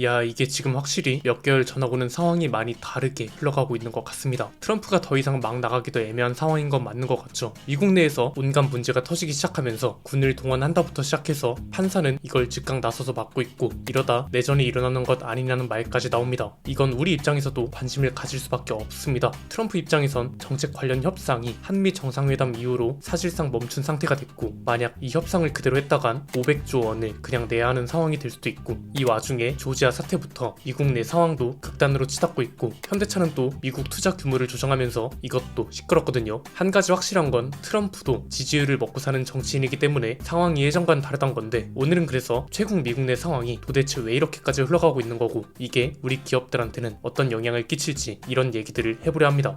야, 이게 지금 확실히 몇 개월 전하고는 상황이 많이 다르게 흘러가고 있는 것 같습니다. 트럼프가 더 이상 막 나가기도 애매한 상황인 건 맞는 것 같죠. 미국 내에서 온갖 문제가 터지기 시작하면서 군을 동원한다부터 시작해서 판사는 이걸 즉각 나서서 막고 있고, 이러다 내전이 일어나는 것 아니냐는 말까지 나옵니다. 이건 우리 입장에서도 관심을 가질 수밖에 없습니다. 트럼프 입장에선 정책 관련 협상이 한미 정상회담 이후로 사실상 멈춘 상태가 됐고, 만약 이 협상을 그대로 했다간 500조 원을 그냥 내야 하는 상황이 될 수도 있고, 이 와중에 조지아 사태부터 미국 내 상황도 극단으로 치닫고 있고, 현대차는 또 미국 투자 규모를 조정하면서 이것도 시끄럽거든요. 한 가지 확실한 건 트럼프도 지지율을 먹고 사는 정치인이기 때문에 상황이 예전과는 다르단 건데, 오늘은 그래서 최근 미국 내 상황이 도대체 왜 이렇게까지 흘러가고 있는 거고, 이게 우리 기업들한테는 어떤 영향을 끼칠지, 이런 얘기들을 해보려 합니다.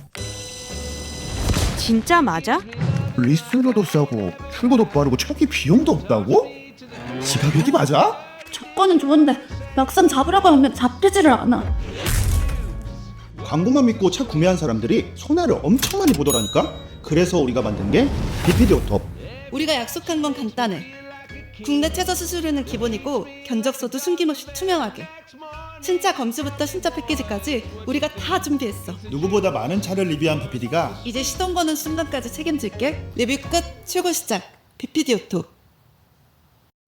진짜 맞아? 리스트료도 싸고 출고도 빠르고 초기 비용도 없다고? 지 가격이 맞아? 조건은 좋은데 막상 잡으라고 하면 잡히지를 않아. 광고만 믿고 차 구매한 사람들이 손해를 엄청 많이 보더라니까? 그래서 우리가 만든 게 BPD 오톱. 우리가 약속한 건 간단해. 국내 최저 수수료는 기본이고 견적서도 숨김없이 투명하게. 신차 검수부터 신차 패키지까지 우리가 다 준비했어. 누구보다 많은 차를 리뷰한 BPD가 이제 시동 거는 순간까지 책임질게. 리뷰 끝, 출고 시작. BPD 오토.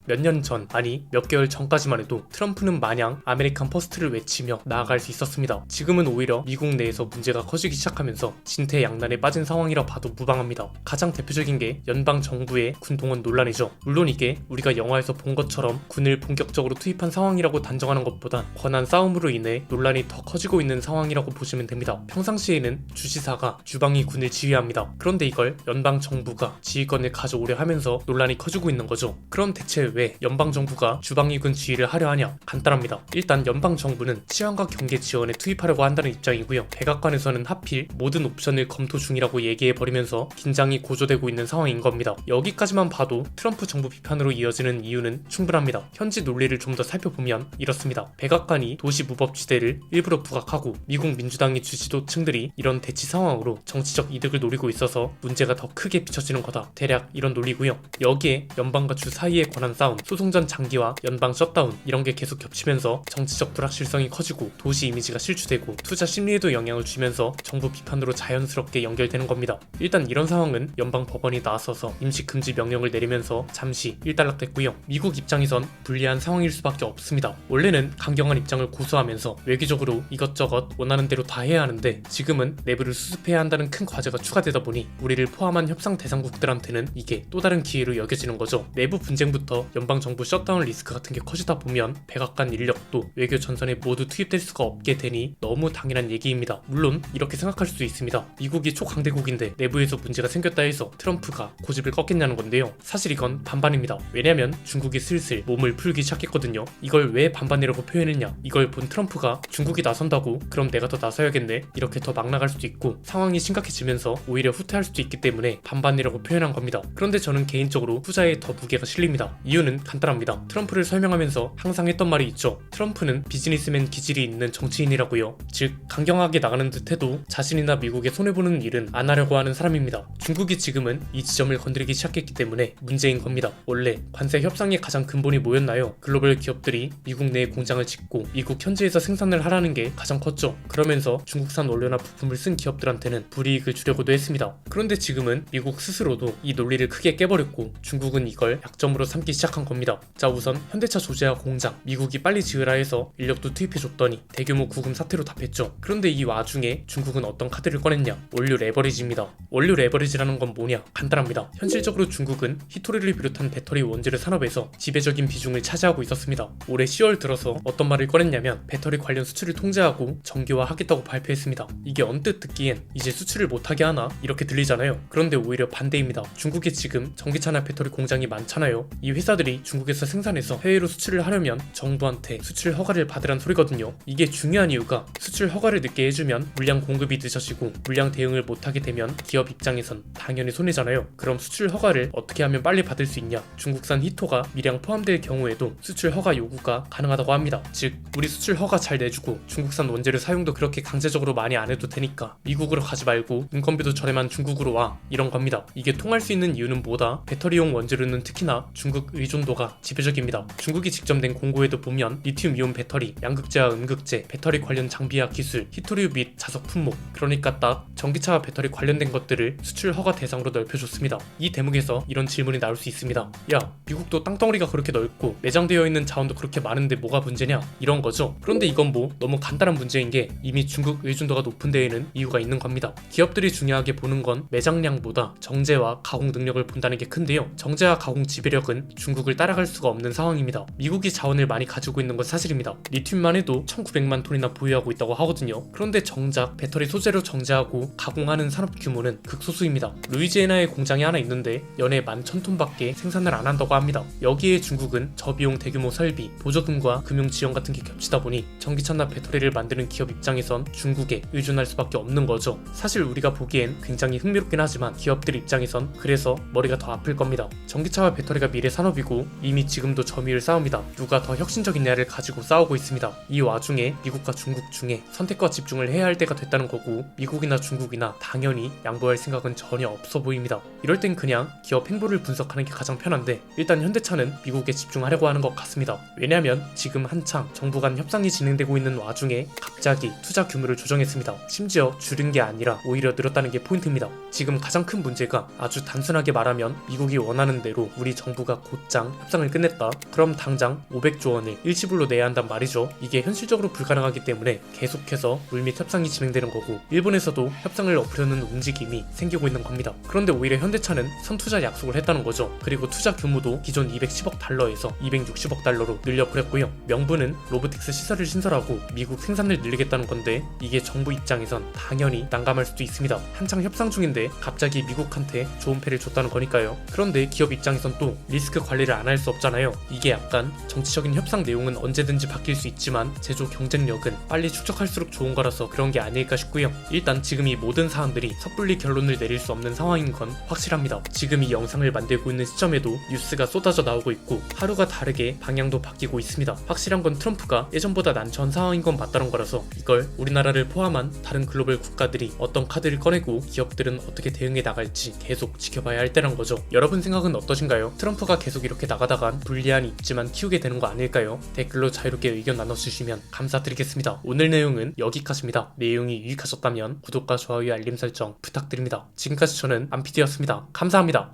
몇 년 전, 아니 몇 개월 전까지만 해도 트럼프는 마냥 아메리칸 퍼스트를 외치며 나아갈 수 있었습니다. 지금은 오히려 미국 내에서 문제가 커지기 시작하면서 진퇴양난에 빠진 상황이라 봐도 무방합니다. 가장 대표적인 게 연방 정부의 군 동원 논란이죠. 물론 이게 우리가 영화에서 본 것처럼 군을 본격적으로 투입한 상황이라고 단정하는 것보단 권한 싸움으로 인해 논란이 더 커지고 있는 상황이라고 보시면 됩니다. 평상시에는 주지사가 주방위 군을 지휘합니다. 그런데 이걸 연방 정부가 지휘권을 가져오려 하면서 논란이 커지고 있는 거죠. 그럼 대체 왜 연방정부가 주방위군 지휘를 하려 하냐? 간단합니다. 일단 연방정부는 치안과 경계 지원에 투입하려고 한다는 입장이고요. 백악관에서는 하필 모든 옵션을 검토 중이라고 얘기해버리면서 긴장이 고조되고 있는 상황인 겁니다. 여기까지만 봐도 트럼프 정부 비판으로 이어지는 이유는 충분합니다. 현지 논리를 좀 더 살펴보면 이렇습니다. 백악관이 도시무법지대를 일부러 부각하고 미국 민주당의 주지도층들이 이런 대치 상황으로 정치적 이득을 노리고 있어서 문제가 더 크게 비춰지는 거다. 대략 이런 논리고요. 여기에 연방과 주 사이의 권한 싸움, 소송전 장기화, 연방 셧다운 이런 게 계속 겹치면서 정치적 불확실성이 커지고 도시 이미지가 실추되고 투자 심리에도 영향을 주면서 정부 비판으로 자연스럽게 연결되는 겁니다. 일단 이런 상황은 연방 법원이 나서서 임시 금지 명령을 내리면서 잠시 일단락됐고요. 미국 입장에선 불리한 상황일 수밖에 없습니다. 원래는 강경한 입장을 고수하면서 외교적으로 이것저것 원하는 대로 다 해야 하는데, 지금은 내부를 수습해야 한다는 큰 과제가 추가되다 보니 우리를 포함한 협상 대상국들한테는 이게 또 다른 기회로 여겨지는 거죠. 내부 분쟁부터 연방정부 셧다운 리스크 같은 게 커지다 보면 백악관 인력도 외교 전선에 모두 투입될 수가 없게 되니 너무 당연한 얘기입니다. 물론 이렇게 생각할 수도 있습니다. 미국이 초강대국인데 내부에서 문제가 생겼다 해서 트럼프가 고집을 꺾겠냐는 건데요. 사실 이건 반반입니다. 왜냐면 중국이 슬슬 몸을 풀기 시작했거든요. 이걸 왜 반반이라고 표현했냐? 이걸 본 트럼프가 중국이 나선다고 그럼 내가 더 나서야겠네, 이렇게 더 막 나갈 수도 있고, 상황이 심각해지면서 오히려 후퇴할 수도 있기 때문에 반반이라고 표현한 겁니다. 그런데 저는 개인적으로 후자에 더 무게가 실립니다. 이유는 간단합니다. 트럼프를 설명하면서 항상 했던 말이 있죠. 트럼프는 비즈니스맨 기질이 있는 정치인이라고요. 즉 강경하게 나가는 듯해도 자신이나 미국에 손해보는 일은 안 하려고 하는 사람입니다. 중국이 지금은 이 지점을 건드리기 시작했기 때문에 문제인 겁니다. 원래 관세 협상의 가장 근본이 뭐였나요? 글로벌 기업들이 미국 내에 공장을 짓고 미국 현지에서 생산을 하라는 게 가장 컸죠. 그러면서 중국산 원료나 부품을 쓴 기업들한테는 불이익을 주려고도 했습니다. 그런데 지금은 미국 스스로도 이 논리를 크게 깨버렸고 중국은 이걸 약점으로 삼기 시작한 겁니다. 자, 우선 현대차 조지아 공장 미국이 빨리 지으라 해서 인력도 투입해줬더니 대규모 구금 사태로 답했죠. 그런데 이 와중에 중국은 어떤 카드를 꺼냈냐? 원료 레버리지입니다. 원료 레버리지라는 건 뭐냐? 간단합니다. 현실적으로 중국은 히토리를 비롯한 배터리 원재료 산업에서 지배적인 비중을 차지하고 있었습니다. 올해 10월 들어서 어떤 말을 꺼냈냐면 배터리 관련 수출을 통제하고 정기화하겠다고 발표했습니다. 이게 언뜻 듣기엔 이제 수출을 못하게 하나? 이렇게 들리잖아요. 그런데 오히려 반대입니다. 중국에 지금 전기차나 배터리 공장이 많잖아요. 이 회사들이 중국에서 생산해서 해외로 수출을 하려면 정부한테 수출 허가를 받으란 소리거든요. 이게 중요한 이유가 수출 허가를 늦게 해주면 물량 공급이 늦어지고 물량 대응을 못하게 되면 기업 입장에선 당연히 손해잖아요. 그럼 수출 허가를 어떻게 하면 빨리 받을 수 있냐? 중국산 히토가 미량 포함될 경우에도 수출 허가 요구가 가능하다고 합니다. 즉 우리 수출 허가 잘 내주고 중국산 원재료 사용도 그렇게 강제적으로 많이 안 해도 되니까 미국으로 가지 말고 인건비도 저렴한 중국으로 와, 이런 겁니다. 이게 통할 수 있는 이유는 뭐다? 배터리용 원재료는 특히나 중국 의존 의존도가 지배적입니다. 중국이 직접 낸 공고에도 보면 리튬이온 배터리, 양극재와 음극재, 배터리 관련 장비와 기술, 히토류 및 자석 품목, 그러니까 딱 전기차와 배터리 관련된 것들을 수출 허가 대상으로 넓혀줬습니다. 이 대목에서 이런 질문이 나올 수 있습니다. 야, 미국도 땅덩어리가 그렇게 넓고 매장되어 있는 자원도 그렇게 많은데 뭐가 문제냐? 이런 거죠. 그런데 이건 뭐 너무 간단한 문제인 게 이미 중국 의존도가 높은 데에는 이유가 있는 겁니다. 기업들이 중요하게 보는 건 매장량보다 정제와 가공 능력을 본다는 게 큰데요. 정제와 가공 지배력은 중국을 따라갈 수가 없는 상황입니다. 미국이 자원을 많이 가지고 있는 건 사실입니다. 리튬만 해도 1900만 톤이나 보유하고 있다고 하거든요. 그런데 정작 배터리 소재로 정제하고 가공하는 산업 규모는 극소수입니다. 루이지애나에 공장이 하나 있는데 연에 11,000톤밖에 생산을 안 한다고 합니다. 여기에 중국은 저비용 대규모 설비, 보조금과 금융 지원 같은 게 겹치다 보니 전기차나 배터리를 만드는 기업 입장에선 중국에 의존할 수밖에 없는 거죠. 사실 우리가 보기엔 굉장히 흥미롭긴 하지만 기업들 입장에선 그래서 머리가 더 아플 겁니다. 전기차와 배터리가 미래 산업이고 이미 지금도 점유율 싸움이다. 누가 더 혁신적이냐를 가지고 싸우고 있습니다. 이 와중에 미국과 중국 중에 선택과 집중을 해야 할 때가 됐다는 거고 미국이나 중국이나 당연히 양보할 생각은 전혀 없어 보입니다. 이럴 땐 그냥 기업 행보를 분석하는 게 가장 편한데 일단 현대차는 미국에 집중하려고 하는 것 같습니다. 왜냐하면 지금 한창 정부 간 협상이 진행되고 있는 와중에 갑자기 투자 규모를 조정했습니다. 심지어 줄인 게 아니라 오히려 늘었다는 게 포인트입니다. 지금 가장 큰 문제가 아주 단순하게 말하면 미국이 원하는 대로 우리 정부가 곧장 협상을 끝냈다. 그럼 당장 500조 원을 일시불로 내야 한단 말이죠. 이게 현실적으로 불가능하기 때문에 계속해서 물밑 협상이 진행되는 거고 일본에서도 협상을 엎으려는 움직임이 생기고 있는 겁니다. 그런데 오히려 현대차는 선투자 약속을 했다는 거죠. 그리고 투자 규모도 기존 210억 달러에서 260억 달러로 늘려버렸고요. 명분은 로보틱스 시설을 신설하고 미국 생산을 늘리겠다는 건데 이게 정부 입장에선 당연히 난감할 수도 있습니다. 한창 협상 중인데 갑자기 미국한테 좋은 패를 줬다는 거니까요. 그런데 기업 입장에선 또 리스크 관리를 안 할 수 없잖아요. 이게 약간 정치적인 협상 내용은 언제든지 바뀔 수 있지만 제조 경쟁력은 빨리 축적할수록 좋은 거라서 그런 게 아닐까 싶고요. 일단 지금 이 모든 사안들이 섣불리 결론을 내릴 수 없는 상황인 건 확실합니다. 지금 이 영상을 만들고 있는 시점에도 뉴스가 쏟아져 나오고 있고 하루가 다르게 방향도 바뀌고 있습니다. 확실한 건 트럼프가 예전보다 난처한 상황인 건 맞다는 거라서 이걸 우리나라를 포함한 다른 글로벌 국가들이 어떤 카드를 꺼내고 기업들은 어떻게 대응해 나갈지 계속 지켜봐야 할 때란 거죠. 여러분 생각은 어떠신가요? 트럼프가 계속 이렇게 나가다간 불리한 입지만 키우게 되는 거 아닐까요? 댓글로 자유롭게 의견 나눠주시면 감사드리겠습니다. 오늘 내용은 여기까지입니다. 내용이 유익하셨다면 구독과 좋아요 알림 설정 부탁드립니다. 지금까지 저는 안피디였습니다. 감사합니다.